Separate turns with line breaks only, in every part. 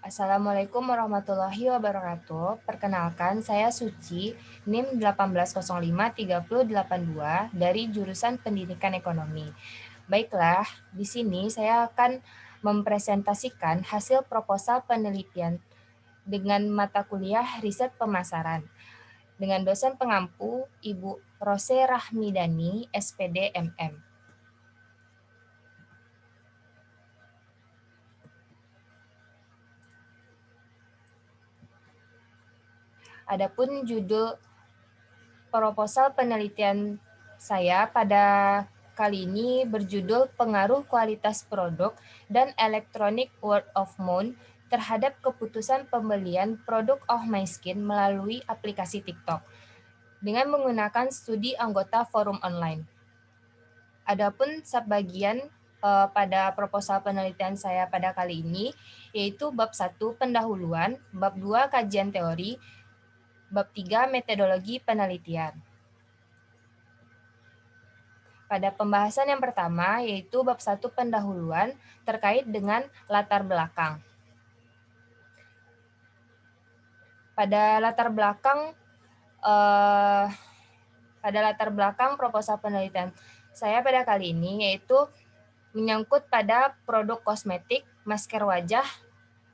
Assalamualaikum warahmatullahi wabarakatuh. Perkenalkan, saya Suci, NIM 18053082 dari jurusan Pendidikan Ekonomi. Baiklah, di sini saya akan mempresentasikan hasil proposal penelitian dengan mata kuliah riset pemasaran dengan dosen pengampu Ibu Rose Rahmidani, SPD MM. Adapun judul proposal penelitian saya pada kali ini berjudul Pengaruh Kualitas Produk dan Electronic Word of Mouth terhadap keputusan pembelian produk Oh My Skin melalui aplikasi TikTok dengan menggunakan studi anggota forum online. Adapun subbagian pada proposal penelitian saya pada kali ini yaitu bab 1 pendahuluan, bab 2 kajian teori, bab 3 metodologi penelitian. Pada pembahasan yang pertama, yaitu bab 1 pendahuluan terkait dengan latar belakang. Pada latar belakang proposal penelitian saya pada kali ini yaitu menyangkut pada produk kosmetik, masker wajah,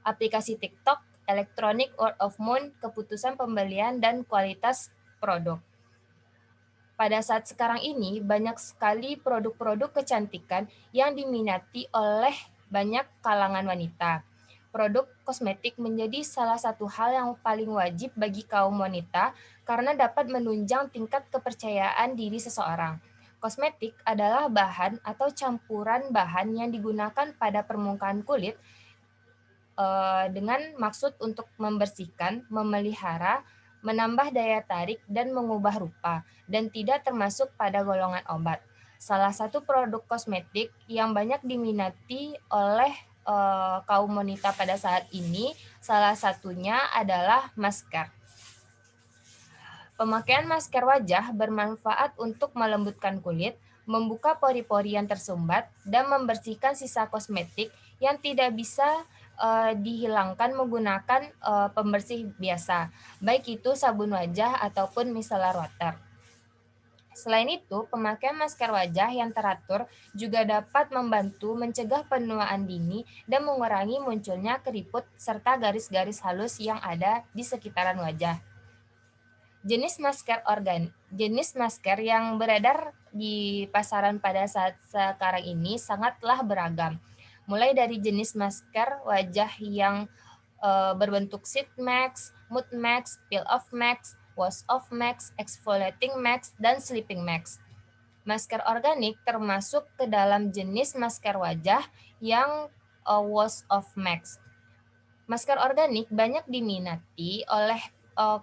aplikasi TikTok, electronic word of mouth, keputusan pembelian, dan kualitas produk. Pada saat sekarang ini, banyak sekali produk-produk kecantikan yang diminati oleh banyak kalangan wanita. Produk kosmetik menjadi salah satu hal yang paling wajib bagi kaum wanita karena dapat menunjang tingkat kepercayaan diri seseorang. Kosmetik adalah bahan atau campuran bahan yang digunakan pada permukaan kulit dengan maksud untuk membersihkan, memelihara, menambah daya tarik, dan mengubah rupa, dan tidak termasuk pada golongan obat. Salah satu produk kosmetik yang banyak diminati oleh kaum wanita pada saat ini, salah satunya adalah masker. Pemakaian masker wajah bermanfaat untuk melembutkan kulit, membuka pori-pori yang tersumbat, dan membersihkan sisa kosmetik yang tidak bisa dihilangkan menggunakan pembersih biasa, baik itu sabun wajah ataupun micellar water. Selain itu, pemakaian masker wajah yang teratur juga dapat membantu mencegah penuaan dini dan mengurangi munculnya keriput serta garis-garis halus yang ada di sekitaran wajah. Jenis masker yang beredar di pasaran pada saat sekarang ini sangatlah beragam. Mulai dari jenis masker wajah yang berbentuk sheet mask, mud mask, peel off mask, wash off mask, exfoliating mask, dan sleeping mask. Masker organik termasuk ke dalam jenis masker wajah yang wash off mask. Masker organik banyak diminati oleh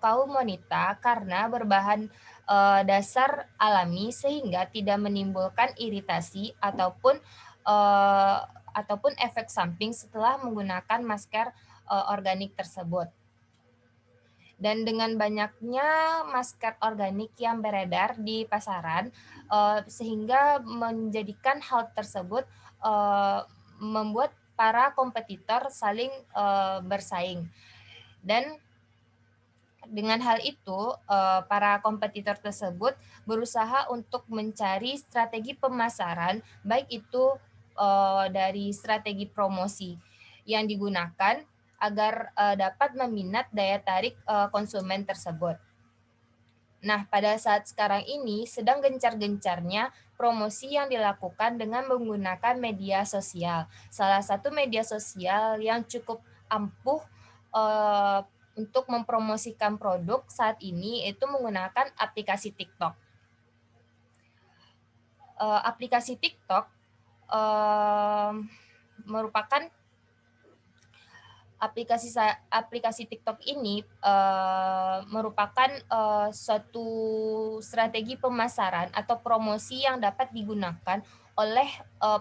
kaum wanita karena berbahan dasar alami sehingga tidak menimbulkan iritasi ataupun efek samping setelah menggunakan masker organik tersebut. Dan dengan banyaknya masker organik yang beredar di pasaran, sehingga menjadikan hal tersebut membuat para kompetitor saling bersaing. Dan dengan hal itu, para kompetitor tersebut berusaha untuk mencari strategi pemasaran, baik itu dari strategi promosi yang digunakan agar dapat meminat daya tarik konsumen tersebut. Nah, pada saat sekarang ini sedang gencar-gencarnya promosi yang dilakukan dengan menggunakan media sosial. Salah satu media sosial yang cukup ampuh untuk mempromosikan produk saat ini itu menggunakan aplikasi TikTok. Aplikasi TikTok merupakan aplikasi TikTok ini merupakan suatu strategi pemasaran atau promosi yang dapat digunakan oleh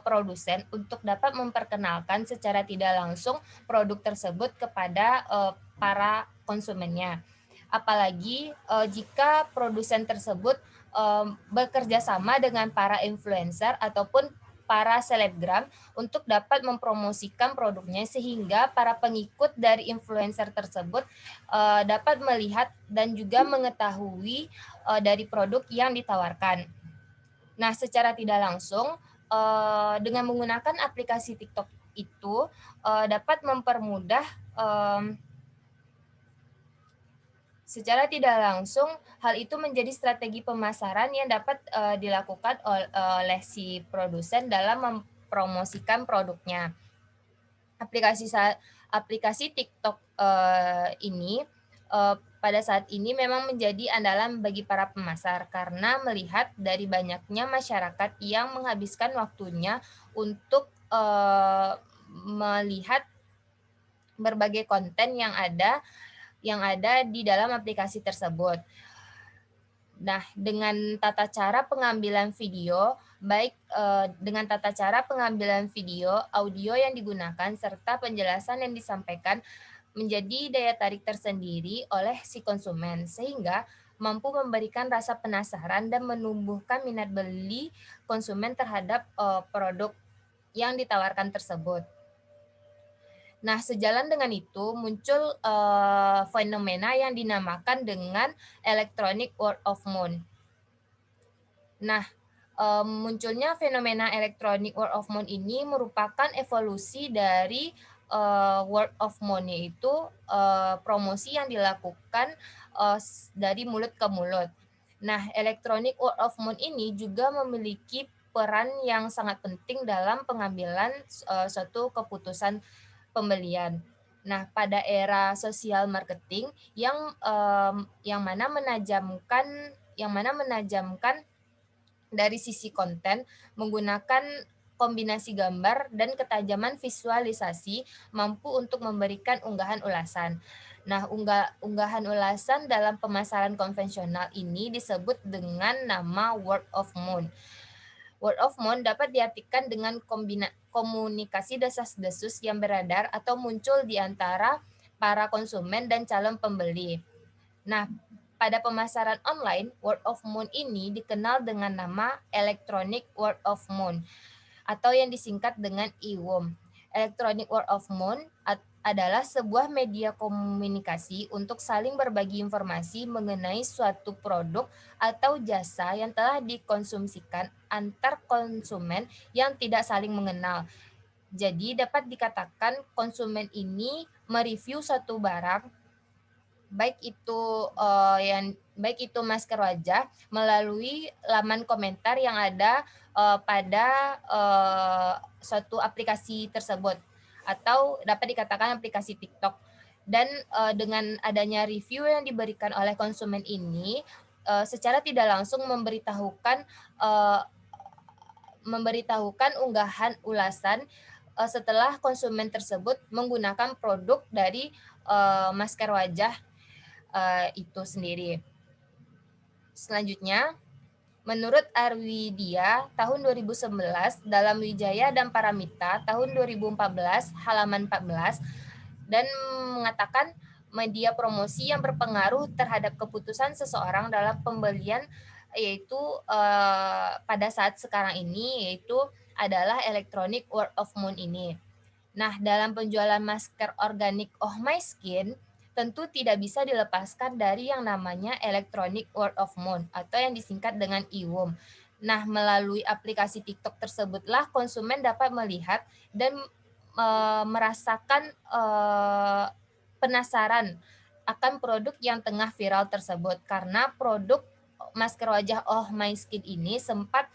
produsen untuk dapat memperkenalkan secara tidak langsung produk tersebut kepada para konsumennya. Apalagi jika produsen tersebut bekerja sama dengan para influencer ataupun para selebgram untuk dapat mempromosikan produknya sehingga para pengikut dari influencer tersebut dapat melihat dan juga mengetahui dari produk yang ditawarkan. Nah, secara tidak langsung dengan menggunakan aplikasi TikTok itu dapat mempermudah secara tidak langsung, hal itu menjadi strategi pemasaran yang dapat dilakukan oleh si produsen dalam mempromosikan produknya. Aplikasi aplikasi TikTok ini pada saat ini memang menjadi andalan bagi para pemasar karena melihat dari banyaknya masyarakat yang menghabiskan waktunya untuk melihat berbagai konten yang ada di dalam aplikasi tersebut. Nah, dengan tata cara pengambilan video, baik dengan tata cara pengambilan video, audio yang digunakan, serta penjelasan yang disampaikan menjadi daya tarik tersendiri oleh si konsumen, sehingga mampu memberikan rasa penasaran dan menumbuhkan minat beli konsumen terhadap produk yang ditawarkan tersebut. Nah, sejalan dengan itu muncul fenomena yang dinamakan dengan electronic word of mouth. Nah, munculnya fenomena electronic word of mouth ini merupakan evolusi dari word of mouth, yaitu promosi yang dilakukan dari mulut ke mulut. Nah, electronic word of mouth ini juga memiliki peran yang sangat penting dalam pengambilan suatu keputusan pembelian. Nah, pada era sosial marketing yang mana menajamkan dari sisi konten menggunakan kombinasi gambar dan ketajaman visualisasi mampu untuk memberikan unggahan ulasan. Nah, unggahan ulasan dalam pemasaran konvensional ini disebut dengan nama word of mouth. Word of mouth dapat diartikan dengan komunikasi desas-desus yang beredar atau muncul di antara para konsumen dan calon pembeli. Nah, pada pemasaran online, word of mouth ini dikenal dengan nama electronic word of mouth atau yang disingkat dengan EWOM. Electronic word of mouth adalah sebuah media komunikasi untuk saling berbagi informasi mengenai suatu produk atau jasa yang telah dikonsumsikan antar konsumen yang tidak saling mengenal. Jadi dapat dikatakan konsumen ini mereview suatu barang baik itu masker wajah melalui laman komentar yang ada pada suatu aplikasi tersebut atau dapat dikatakan aplikasi TikTok. Dan dengan adanya review yang diberikan oleh konsumen ini secara tidak langsung memberitahukan unggahan ulasan setelah konsumen tersebut menggunakan produk dari masker wajah itu sendiri. Selanjutnya, menurut Arwidia tahun 2011 dalam Wijaya dan Paramita tahun 2014 halaman 14 dan mengatakan media promosi yang berpengaruh terhadap keputusan seseorang dalam pembelian yaitu pada saat sekarang ini yaitu adalah electronic word of mouth ini. Nah, dalam penjualan masker organik Oh My Skin, tentu tidak bisa dilepaskan dari yang namanya electronic word of mouth atau yang disingkat dengan EWOM. Nah, melalui aplikasi TikTok tersebutlah konsumen dapat melihat dan merasakan penasaran akan produk yang tengah viral tersebut karena produk masker wajah Oh My Skin ini sempat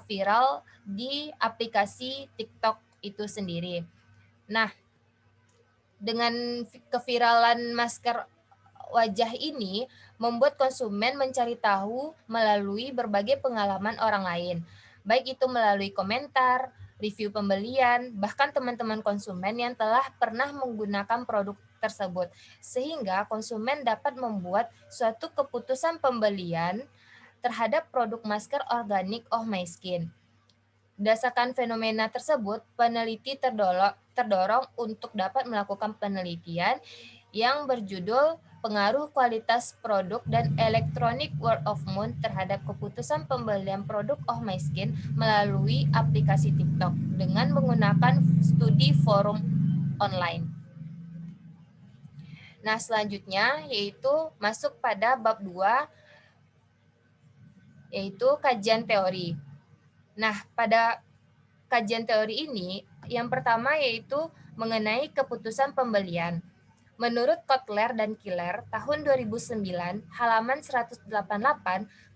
viral di aplikasi TikTok itu sendiri. Nah, dengan keviralan masker wajah ini membuat konsumen mencari tahu melalui berbagai pengalaman orang lain, baik itu melalui komentar, review pembelian, bahkan teman-teman konsumen yang telah pernah menggunakan produk tersebut, sehingga konsumen dapat membuat suatu keputusan pembelian terhadap produk masker organik Oh My Skin. Berdasarkan fenomena tersebut, peneliti terdorong untuk dapat melakukan penelitian yang berjudul pengaruh kualitas produk dan electronic word of mouth terhadap keputusan pembelian produk Oh My Skin melalui aplikasi TikTok dengan menggunakan studi forum online. Nah, selanjutnya yaitu masuk pada bab 2, yaitu kajian teori. Nah, pada kajian teori ini, yang pertama yaitu mengenai keputusan pembelian. Menurut Kotler dan Killer, tahun 2009, halaman 188,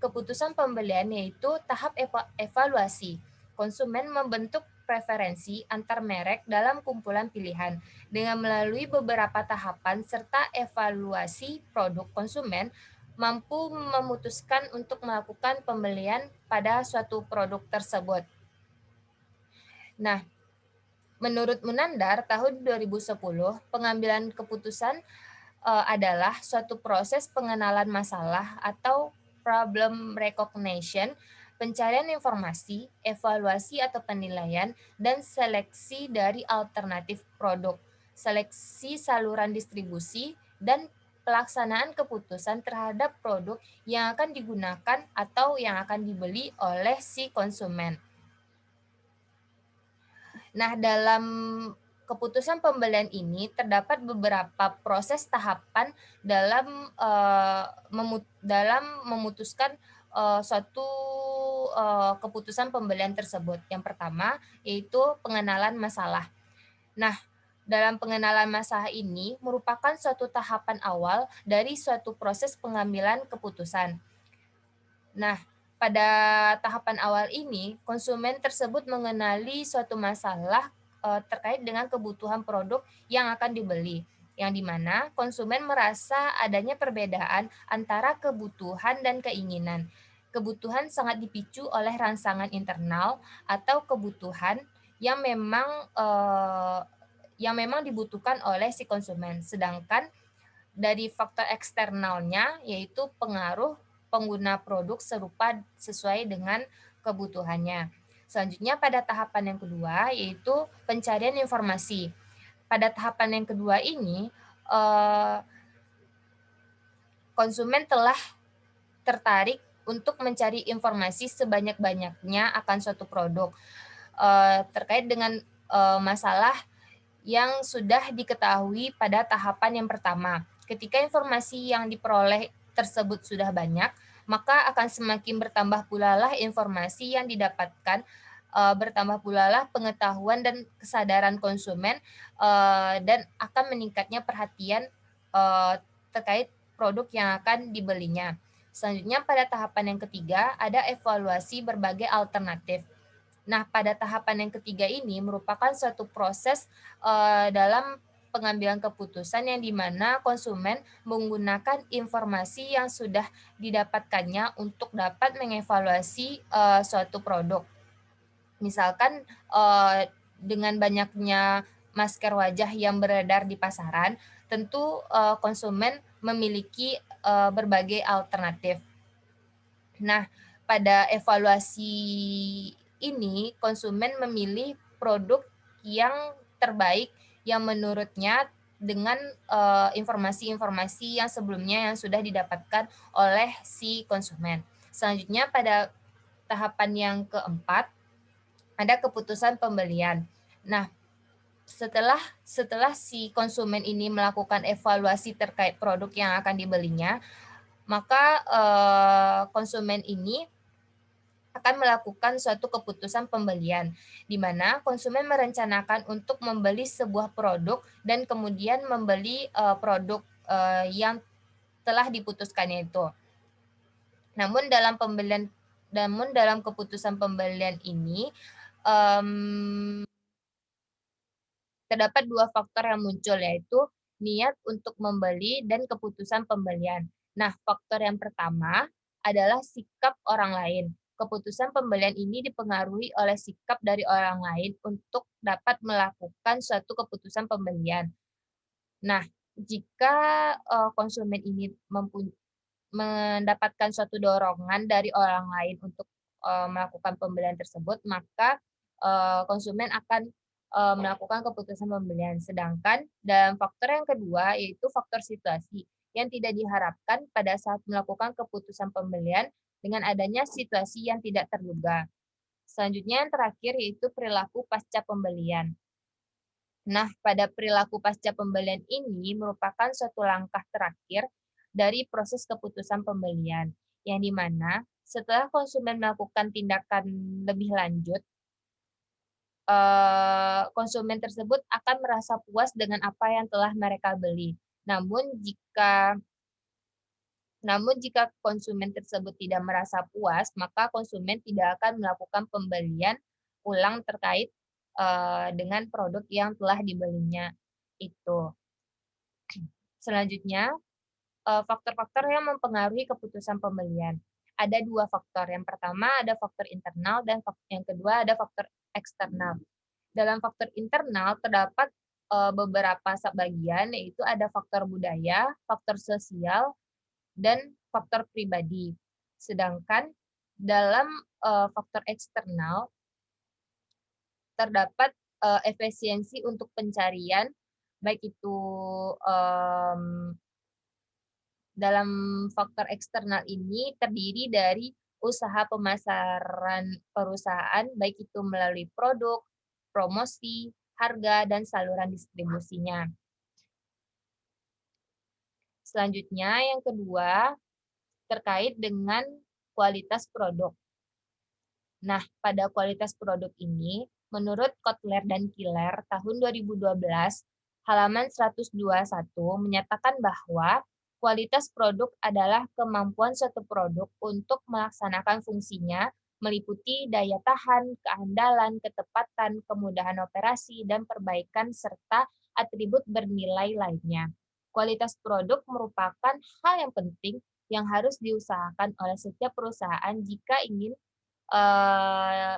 keputusan pembelian yaitu tahap evaluasi. Konsumen membentuk preferensi antar merek dalam kumpulan pilihan. Dengan melalui beberapa tahapan serta evaluasi produk, konsumen mampu memutuskan untuk melakukan pembelian pada suatu produk tersebut. Nah, menurut Munandar, tahun 2010, pengambilan keputusan adalah suatu proses pengenalan masalah atau problem recognition, pencarian informasi, evaluasi atau penilaian, dan seleksi dari alternatif produk, seleksi saluran distribusi, dan pelaksanaan keputusan terhadap produk yang akan digunakan atau yang akan dibeli oleh si konsumen. Nah, dalam keputusan pembelian ini terdapat beberapa proses tahapan dalam memutuskan suatu keputusan pembelian tersebut. Yang pertama yaitu pengenalan masalah. Nah, dalam pengenalan masalah ini merupakan suatu tahapan awal dari suatu proses pengambilan keputusan. Nah, pada tahapan awal ini, konsumen tersebut mengenali suatu masalah terkait dengan kebutuhan produk yang akan dibeli, yang dimana konsumen merasa adanya perbedaan antara kebutuhan dan keinginan. Kebutuhan sangat dipicu oleh rangsangan internal atau kebutuhan yang memang dibutuhkan oleh si konsumen. Sedangkan dari faktor eksternalnya yaitu pengaruh pengguna produk serupa sesuai dengan kebutuhannya. Selanjutnya pada tahapan yang kedua yaitu pencarian informasi. Pada tahapan yang kedua ini konsumen telah tertarik untuk mencari informasi sebanyak-banyaknya akan suatu produk terkait dengan masalah yang sudah diketahui pada tahapan yang pertama. Ketika informasi yang diperoleh tersebut sudah banyak, maka akan semakin bertambah pula lah informasi yang didapatkan, bertambah pula lah pengetahuan dan kesadaran konsumen, dan akan meningkatnya perhatian terkait produk yang akan dibelinya. Selanjutnya pada tahapan yang ketiga ada evaluasi berbagai alternatif. Nah, pada tahapan yang ketiga ini merupakan suatu proses dalam pengambilan keputusan yang dimana konsumen menggunakan informasi yang sudah didapatkannya untuk dapat mengevaluasi suatu produk. Misalkan dengan banyaknya masker wajah yang beredar di pasaran, tentu konsumen memiliki berbagai alternatif. Nah, pada evaluasi ini konsumen memilih produk yang terbaik yang menurutnya dengan informasi-informasi yang sebelumnya yang sudah didapatkan oleh si konsumen. Selanjutnya pada tahapan yang keempat ada keputusan pembelian. Nah, setelah si konsumen ini melakukan evaluasi terkait produk yang akan dibelinya, maka konsumen ini akan melakukan suatu keputusan pembelian, di mana konsumen merencanakan untuk membeli sebuah produk dan kemudian membeli produk yang telah diputuskannya itu. Namun dalam keputusan pembelian ini terdapat dua faktor yang muncul, yaitu niat untuk membeli dan keputusan pembelian. Nah, faktor yang pertama adalah sikap orang lain. Keputusan pembelian ini dipengaruhi oleh sikap dari orang lain untuk dapat melakukan suatu keputusan pembelian. Nah, jika konsumen ini mendapatkan suatu dorongan dari orang lain untuk melakukan pembelian tersebut, maka konsumen akan melakukan keputusan pembelian. Sedangkan dalam faktor yang kedua yaitu faktor situasi, yang tidak diharapkan pada saat melakukan keputusan pembelian dengan adanya situasi yang tidak terduga. Selanjutnya yang terakhir yaitu perilaku pasca pembelian. Nah, pada perilaku pasca pembelian ini merupakan suatu langkah terakhir dari proses keputusan pembelian, yang dimana setelah konsumen melakukan tindakan lebih lanjut, konsumen tersebut akan merasa puas dengan apa yang telah mereka beli. Namun jika konsumen tersebut tidak merasa puas, maka konsumen tidak akan melakukan pembelian ulang terkait, dengan produk yang telah dibelinya itu. Selanjutnya, faktor-faktor yang mempengaruhi keputusan pembelian. Ada 2 faktor, yang pertama ada faktor internal dan yang kedua ada faktor eksternal. Dalam faktor internal terdapat, beberapa bagian, yaitu ada faktor budaya, faktor sosial, dan faktor pribadi. Sedangkan dalam, faktor eksternal terdapat, efisiensi untuk pencarian, baik itu, mmm, dalam faktor eksternal ini terdiri dari usaha pemasaran perusahaan, baik itu melalui produk, promosi, harga, dan saluran distribusinya. Selanjutnya yang kedua, terkait dengan kualitas produk. Nah, pada kualitas produk ini, menurut Kotler dan Killer tahun 2012, halaman 121 menyatakan bahwa kualitas produk adalah kemampuan suatu produk untuk melaksanakan fungsinya, meliputi daya tahan, keandalan, ketepatan, kemudahan operasi, dan perbaikan serta atribut bernilai lainnya. Kualitas produk merupakan hal yang penting yang harus diusahakan oleh setiap perusahaan jika ingin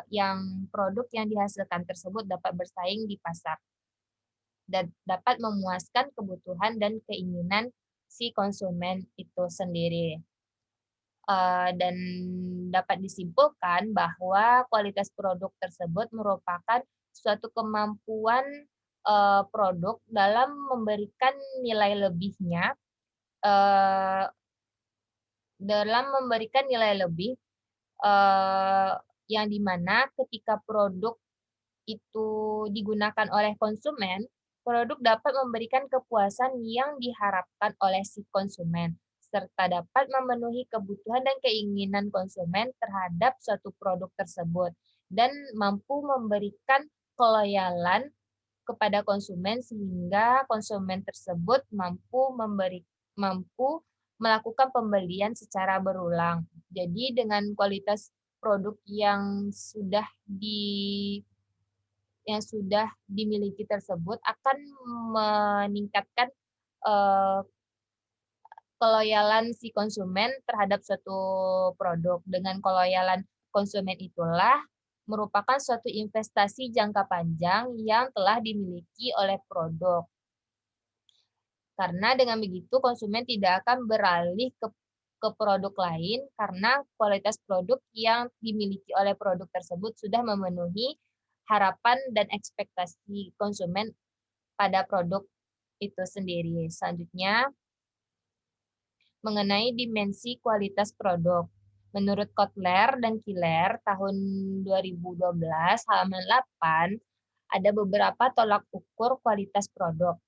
yang produk yang dihasilkan tersebut dapat bersaing di pasar dan dapat memuaskan kebutuhan dan keinginan si konsumen itu sendiri. Dan dapat disimpulkan bahwa kualitas produk tersebut merupakan suatu kemampuan, produk dalam memberikan nilai lebihnya, eee, dalam memberikan nilai lebih, eee, yang di mana ketika produk itu digunakan oleh konsumen, produk dapat memberikan kepuasan yang diharapkan oleh si konsumen, serta dapat memenuhi kebutuhan dan keinginan konsumen terhadap suatu produk tersebut, dan mampu memberikan keloyalan kepada konsumen sehingga konsumen tersebut mampu melakukan pembelian secara berulang. Jadi dengan kualitas produk yang sudah dimiliki tersebut akan meningkatkan, eee, keloyalan si konsumen terhadap suatu produk. Dengan keloyalan konsumen itulah merupakan suatu investasi jangka panjang yang telah dimiliki oleh produk. Karena dengan begitu konsumen tidak akan beralih ke produk lain karena kualitas produk yang dimiliki oleh produk tersebut sudah memenuhi harapan dan ekspektasi konsumen pada produk itu sendiri. Selanjutnya, mengenai dimensi kualitas produk. Menurut Kotler dan Killer tahun 2012 halaman 8, ada beberapa tolak ukur kualitas produk.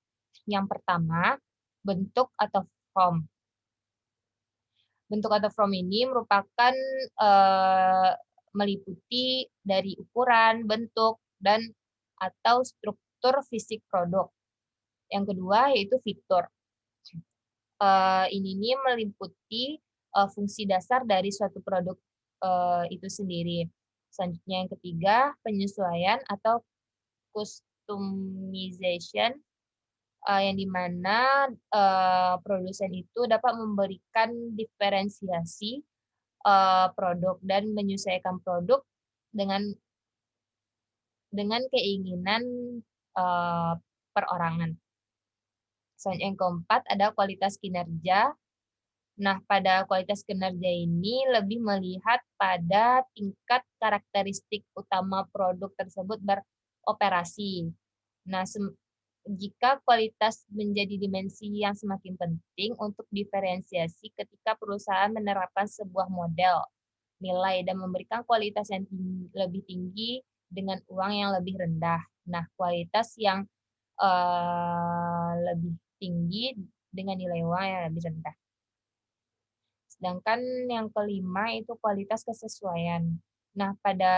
Yang pertama, bentuk atau form. Bentuk atau form ini merupakan, meliputi dari ukuran, bentuk, dan atau struktur fisik produk. Yang kedua yaitu fitur. Ini nih meliputi, fungsi dasar dari suatu produk, itu sendiri. Selanjutnya yang ketiga, penyesuaian atau customization, yang di mana, produsen itu dapat memberikan diferensiasi, produk dan menyesuaikan produk dengan keinginan, perorangan. Selanjutnya yang keempat ada kualitas kinerja. Nah, pada kualitas kinerja ini lebih melihat pada tingkat karakteristik utama produk tersebut beroperasi. Nah, jika kualitas menjadi dimensi yang semakin penting untuk diferensiasi ketika perusahaan menerapkan sebuah model nilai dan memberikan kualitas yang lebih tinggi dengan uang yang lebih rendah. Nah, kualitas yang lebih tinggi dengan nilai uang yang lebih rendah. Sedangkan yang kelima itu kualitas kesesuaian. Nah, pada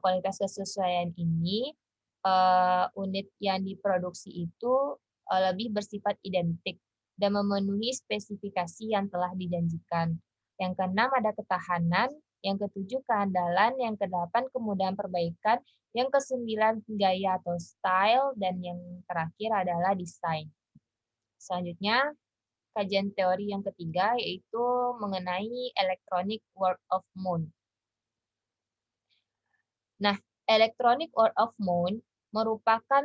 kualitas kesesuaian ini, unit yang diproduksi itu, lebih bersifat identik dan memenuhi spesifikasi yang telah dijanjikan. Yang keenam ada ketahanan, yang ketujuh keandalan, yang kedelapan kemudahan perbaikan, yang kesembilan gaya atau style, dan yang terakhir adalah desain. Selanjutnya, kajian teori yang ketiga yaitu mengenai electronic word of mouth. Nah, electronic word of mouth merupakan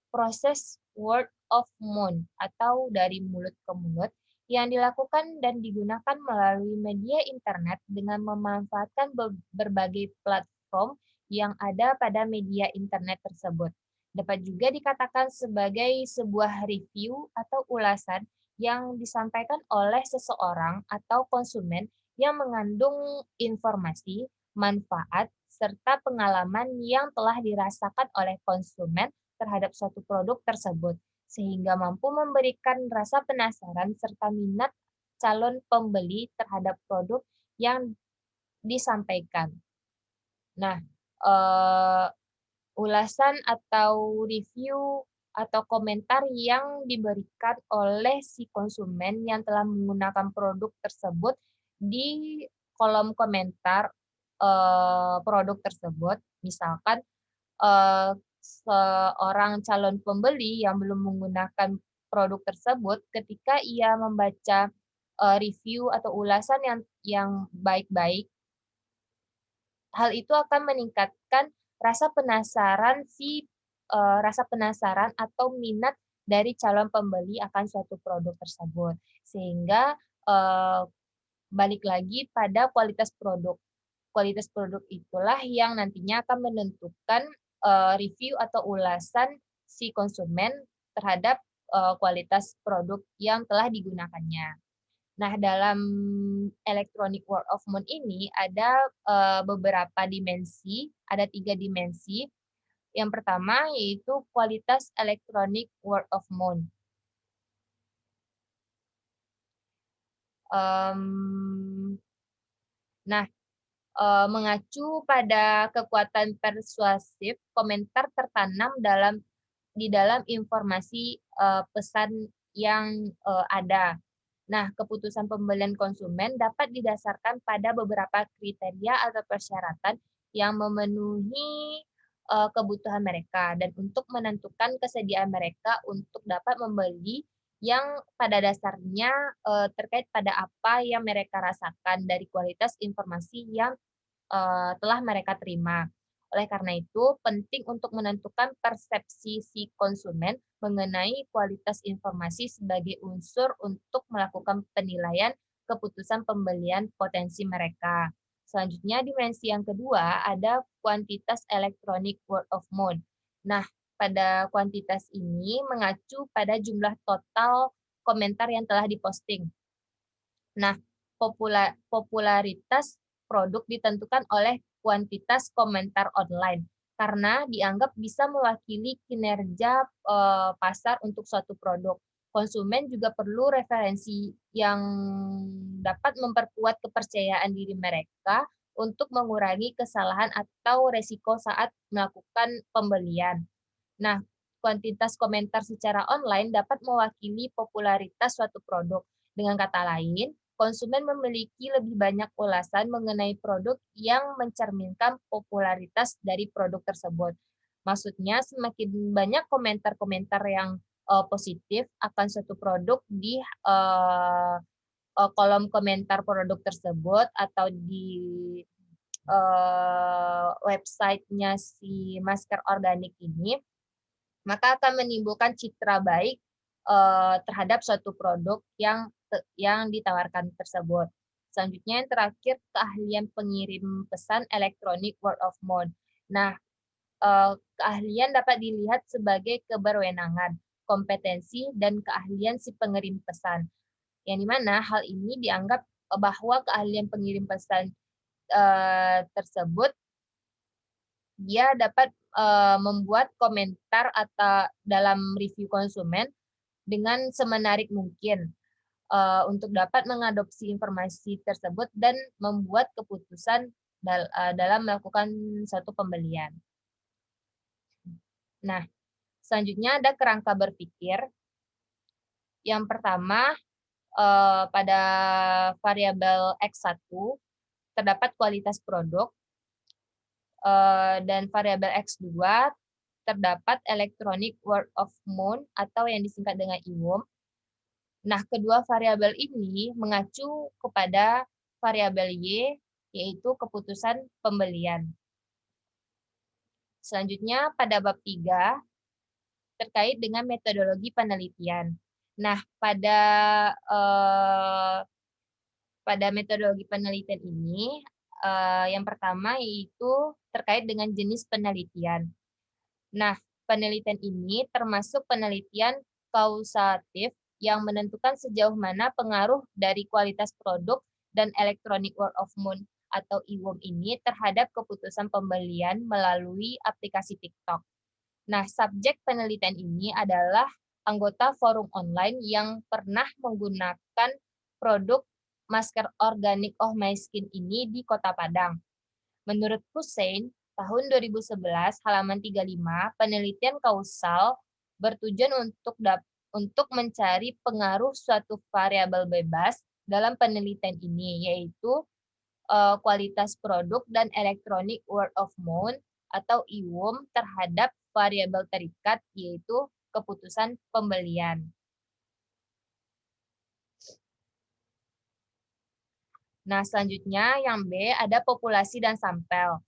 proses word of mouth atau dari mulut ke mulut yang dilakukan dan digunakan melalui media internet dengan memanfaatkan berbagai platform yang ada pada media internet tersebut. Dapat juga dikatakan sebagai sebuah review atau ulasan yang disampaikan oleh seseorang atau konsumen yang mengandung informasi, manfaat, serta pengalaman yang telah dirasakan oleh konsumen terhadap suatu produk tersebut, sehingga mampu memberikan rasa penasaran serta minat calon pembeli terhadap produk yang disampaikan. Nah, eee, ulasan atau review atau komentar yang diberikan oleh si konsumen yang telah menggunakan produk tersebut di kolom komentar, produk tersebut. Misalkan, seorang calon pembeli yang belum menggunakan produk tersebut, ketika ia membaca, review atau ulasan yang baik-baik, hal itu akan meningkatkan rasa penasaran atau minat dari calon pembeli akan suatu produk tersebut. Sehingga, eee, balik lagi pada kualitas produk. Kualitas produk itulah yang nantinya akan menentukan, review atau ulasan si konsumen terhadap, kualitas produk yang telah digunakannya. Nah, dalam electronic word of mouth ini ada, beberapa dimensi, ada 3 dimensi. Yang pertama yaitu kualitas electronic word of mouth. Mmm, nah, mengacu pada kekuatan persuasif, komentar tertanam di dalam informasi, pesan yang, ada. Nah, keputusan pembelian konsumen dapat didasarkan pada beberapa kriteria atau persyaratan yang memenuhi, kebutuhan mereka dan untuk menentukan kesediaan mereka untuk dapat membeli yang pada dasarnya, terkait pada apa yang mereka rasakan dari kualitas informasi yang telah mereka terima. Oleh karena itu, penting untuk menentukan persepsi si konsumen mengenai kualitas informasi sebagai unsur untuk melakukan penilaian keputusan pembelian potensi mereka. Selanjutnya, dimensi yang kedua ada kuantitas electronic word of mouth. Nah, pada kuantitas ini mengacu pada jumlah total komentar yang telah diposting. Nah, popularitas produk ditentukan oleh kuantitas komentar online karena dianggap bisa mewakili kinerja, pasar untuk suatu produk. Konsumen juga perlu referensi yang dapat memperkuat kepercayaan diri mereka untuk mengurangi kesalahan atau resiko saat melakukan pembelian. Nah, kuantitas komentar secara online dapat mewakili popularitas suatu produk. Dengan kata lain, konsumen memiliki lebih banyak ulasan mengenai produk yang mencerminkan popularitas dari produk tersebut. Maksudnya, semakin banyak komentar-komentar yang positif akan suatu produk di kolom komentar produk tersebut atau di websitenya si masker organik ini, maka akan menimbulkan citra baik, terhadap suatu produk yang ditawarkan tersebut. Selanjutnya yang terakhir, keahlian pengirim pesan elektronik word of mouth. Nah, keahlian dapat dilihat sebagai keberwenangan. kompetensi dan keahlian si pengirim pesan. Yang dimana hal ini dianggap bahwa keahlian pengirim pesan tersebut dia dapat membuat komentar atau dalam review konsumen dengan semenarik mungkin untuk dapat mengadopsi informasi tersebut dan membuat keputusan dalam melakukan suatu pembelian. Nah, selanjutnya ada kerangka berpikir. Yang pertama, pada variabel X1 terdapat kualitas produk, dan variabel X2 terdapat electronic word of mouth atau yang disingkat dengan EWOM. Nah, kedua variabel ini mengacu kepada variabel Y, yaitu keputusan pembelian. Selanjutnya, pada bab 3, terkait dengan metodologi penelitian. Nah, pada metodologi penelitian ini, yang pertama yaitu terkait dengan jenis penelitian. Nah, penelitian ini termasuk penelitian kausatif yang menentukan sejauh mana pengaruh dari kualitas produk dan electronic word of mouth atau EWOM ini terhadap keputusan pembelian melalui aplikasi TikTok. Nah, subjek penelitian ini adalah anggota forum online yang pernah menggunakan produk masker organik Oh My Skin ini di Kota Padang. Menurut Hussein, tahun 2011, halaman 35, penelitian kausal bertujuan untuk mencari pengaruh suatu variabel bebas dalam penelitian ini, yaitu kualitas produk dan electronic word of mouth atau EWOM terhadap variabel terikat, yaitu keputusan pembelian. Nah, selanjutnya yang B ada populasi dan sampel.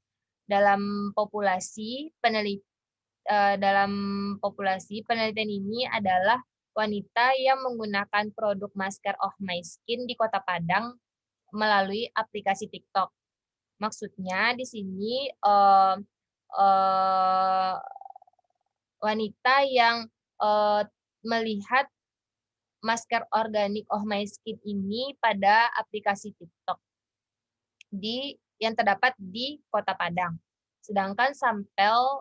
Dalam populasi penelitian ini adalah wanita yang menggunakan produk masker Oh My Skin di Kota Padang melalui aplikasi TikTok. Maksudnya di sini wanita yang melihat masker organik Oh My Skin ini pada aplikasi TikTok yang terdapat di Kota Padang. Sedangkan sampel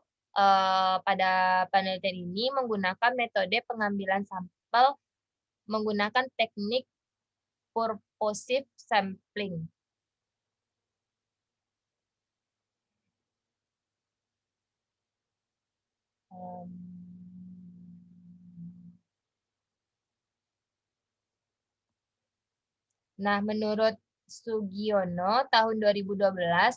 pada penelitian ini menggunakan metode pengambilan sampel menggunakan teknik purposive sampling. Nah, menurut Sugiono tahun 2012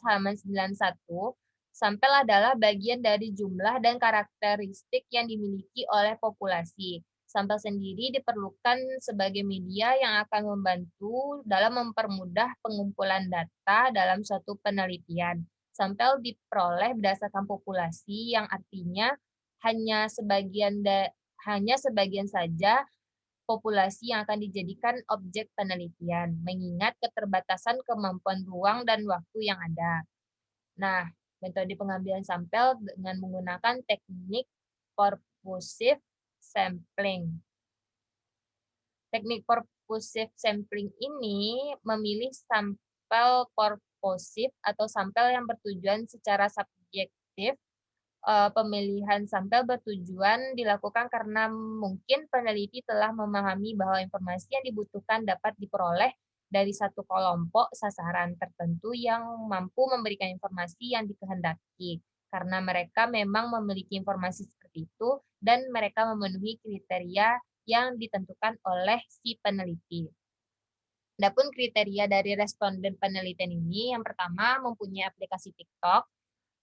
halaman 91, sampel adalah bagian dari jumlah dan karakteristik yang dimiliki oleh populasi. Sampel sendiri diperlukan sebagai media yang akan membantu dalam mempermudah pengumpulan data dalam suatu penelitian. Sampel diperoleh berdasarkan populasi yang artinya hanya sebagian saja populasi yang akan dijadikan objek penelitian, mengingat keterbatasan kemampuan ruang dan waktu yang ada. Nah, metode pengambilan sampel dengan menggunakan teknik purposive sampling. Teknik purposive sampling ini memilih sampel purposive atau sampel yang bertujuan secara subjektif. Pemilihan sampel bertujuan dilakukan karena mungkin peneliti telah memahami bahwa informasi yang dibutuhkan dapat diperoleh dari satu kelompok sasaran tertentu yang mampu memberikan informasi yang dikehendaki, karena mereka memang memiliki informasi seperti itu dan mereka memenuhi kriteria yang ditentukan oleh si peneliti. Adapun kriteria dari responden penelitian ini, yang pertama mempunyai aplikasi TikTok,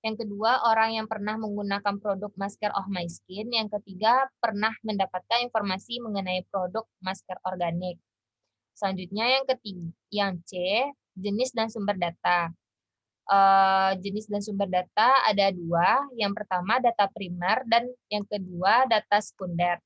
yang kedua, orang yang pernah menggunakan produk masker Oh My Skin. Yang ketiga, pernah mendapatkan informasi mengenai produk masker organik. Selanjutnya yang C, jenis dan sumber data. Jenis dan sumber data ada dua. Yang pertama data primer dan yang kedua data sekunder.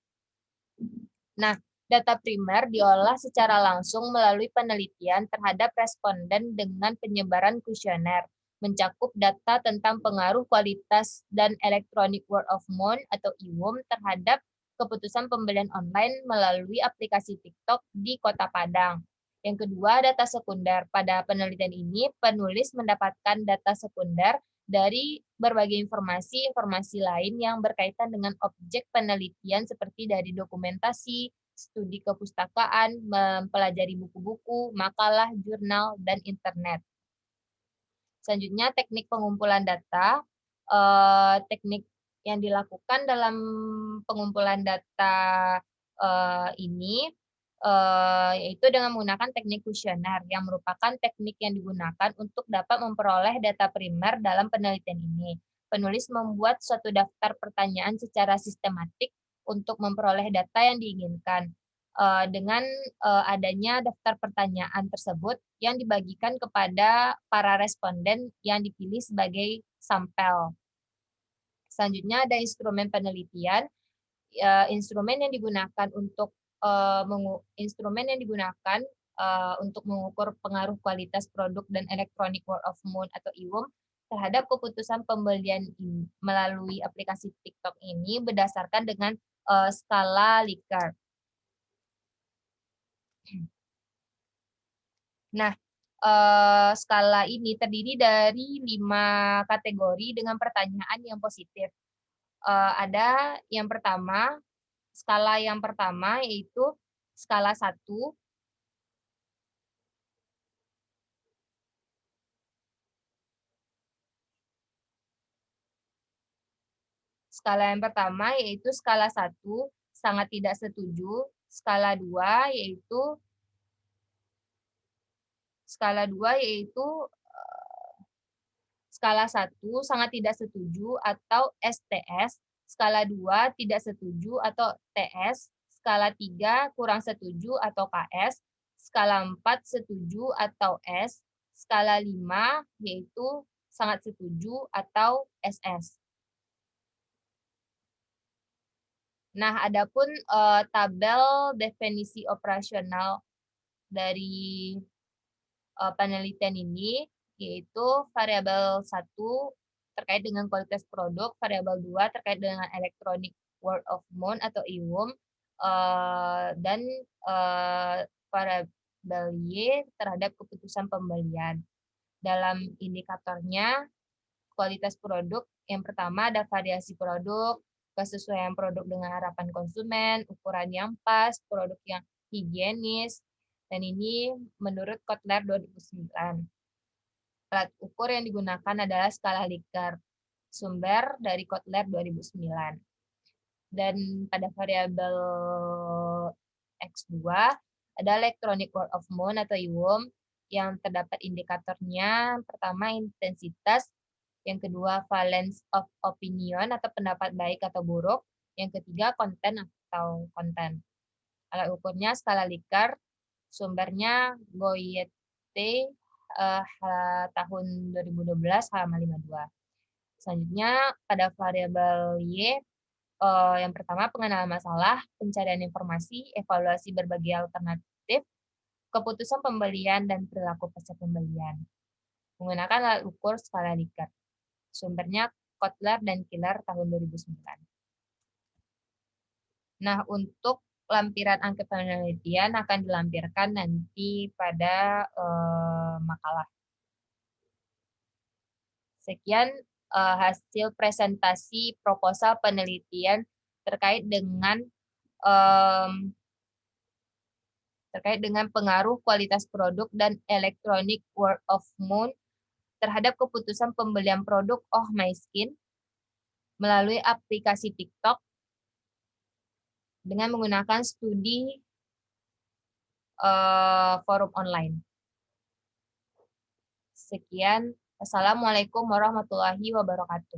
Nah, data primer diolah secara langsung melalui penelitian terhadap responden dengan penyebaran kuesioner, mencakup data tentang pengaruh kualitas dan electronic word of mouth atau EWOM terhadap keputusan pembelian online melalui aplikasi TikTok di Kota Padang. Yang kedua, data sekunder. Pada penelitian ini, penulis mendapatkan data sekunder dari berbagai informasi lain yang berkaitan dengan objek penelitian seperti dari dokumentasi, studi kepustakaan, mempelajari buku-buku, makalah, jurnal, dan internet. Selanjutnya, teknik pengumpulan data. Teknik yang dilakukan dalam pengumpulan data ini yaitu dengan menggunakan teknik kuesioner yang merupakan teknik yang digunakan untuk dapat memperoleh data primer dalam penelitian ini. Penulis membuat suatu daftar pertanyaan secara sistematik untuk memperoleh data yang diinginkan. Dengan adanya daftar pertanyaan tersebut yang dibagikan kepada para responden yang dipilih sebagai sampel. Selanjutnya ada instrumen penelitian. Instrumen yang digunakan untuk mengukur pengaruh kualitas produk dan electronic word of mouth atau IWM terhadap keputusan pembelian melalui aplikasi TikTok ini berdasarkan dengan skala Likert. Nah, skala ini terdiri dari 5 kategori dengan pertanyaan yang positif. Ada yang pertama, skala yang pertama yaitu skala 1. Skala yang pertama yaitu skala 1, sangat tidak setuju. Skala 2 yaitu skala 1 sangat tidak setuju atau STS, skala 2 tidak setuju atau TS, skala 3 kurang setuju atau KS, skala 4 setuju atau S, skala 5 yaitu sangat setuju atau SS. Nah, adapun tabel definisi operasional dari penelitian ini yaitu variabel 1 terkait dengan kualitas produk, variabel 2 terkait dengan electronic word of mouth atau IWM, dan variabel Y terhadap keputusan pembelian. Dalam indikatornya, kualitas produk, yang pertama ada variasi produk, kesesuaian produk dengan harapan konsumen, ukuran yang pas, produk yang higienis, dan ini menurut Kotler 2009. Alat ukur yang digunakan adalah skala Likert, sumber dari Kotler 2009. Dan pada variabel X2 ada electronic word of mouth atau IWM yang terdapat indikatornya. Pertama, intensitas. Yang kedua, valence of opinion atau pendapat baik atau buruk. Yang ketiga, konten atau konten. Alat ukurnya skala Likert, sumbernya Goyette tahun 2012 halaman 52. Selanjutnya pada variabel Y, yang pertama pengenalan masalah, pencarian informasi, evaluasi berbagai alternatif, keputusan pembelian dan perilaku pasca pembelian. Menggunakan alat ukur skala Likert. Sumbernya Kotler dan Killer tahun 2009. Nah, untuk lampiran angka penelitian akan dilampirkan nanti pada makalah. Sekian hasil presentasi proposal penelitian terkait dengan pengaruh kualitas produk dan electronic word of mouth terhadap keputusan pembelian produk Oh My Skin melalui aplikasi TikTok dengan menggunakan studi forum online. Sekian. Assalamualaikum warahmatullahi wabarakatuh.